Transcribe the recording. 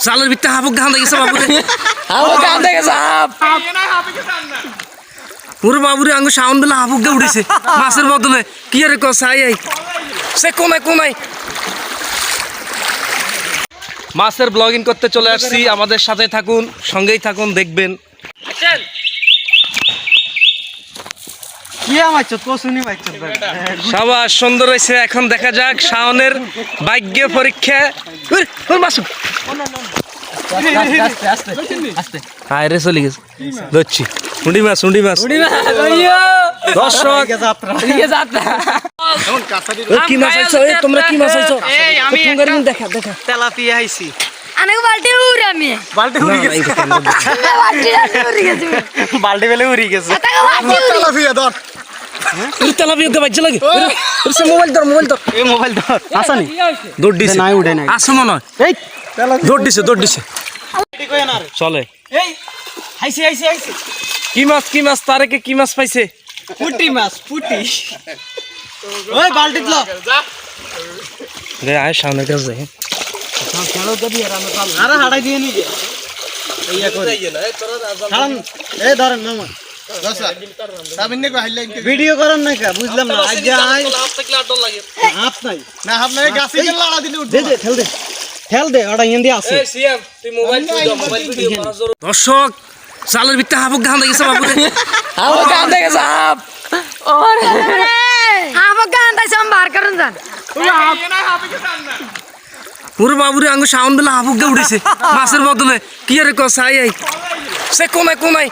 জালের ভিতরে হাবুক গান দেখেছে বাবুরে হাবুক গান দেখেছে হাব ওরে বাবুরে আঙ্গু সাউন্ড বেলা হাবুক গে উঠেছে মাছের বদলে কি আরে কস আই আই সে কোনায় মাছের ব্লগিং করতে চলে আসছি আমাদের সাথে থাকুন সঙ্গেই থাকুন দেখবেন সবাই সুন্দর হয়েছে এখন দেখা যাক শাওনের ভাগ্য পরীক্ষা হ্যাঁ রে চলে গেছে ধরছি উন্ডি মাছ দর্শক কি মাছ আইছো তোমরা কি মাছ আইছো দেখা তেলাপিয়া আইছি বালতি উড়ি গেছে বালতি বেলে উড়ি গেছে তেলাপিয়া ধর তেলাপিয়া কে বাজে লাগে মোবাইল ধর এই মোবাইল ধর আসনি দৌড় দিছে নাই উড়ে নাই আসো মনে হয় এই দৌড় দিছে চলে এই আইছি কি মাছ তারেকে কি মাছ পাইছে পুটি ওই বালতি ল রে আয় সামনে কাছে যাই আরে হাড়াই দিয়ে নি এইয়া করে ছাড়ান এই ধরেন মামা ভিডিও করেন না কা বুঝলাম না আজ আই হাফ নাই গাছে গেল লাড়া দিলে উঠবে ঠেল দে ওটা ইন্দি আছে তুই মোবাইল ভিডিও করার জন্য দর্শক জালের ভিতরে হাবুক গান দেখেছে বাবুরে হাবুক গান দেখেছে হাব ওরে হাবুক গান তাই সম্বার করুন জান ওরে বাবুরে আঙ্গু সাউন্ড বেলা হাবুক গে উঠেছে মাছের বদলে কি আরে কস আই আই সে কোনায়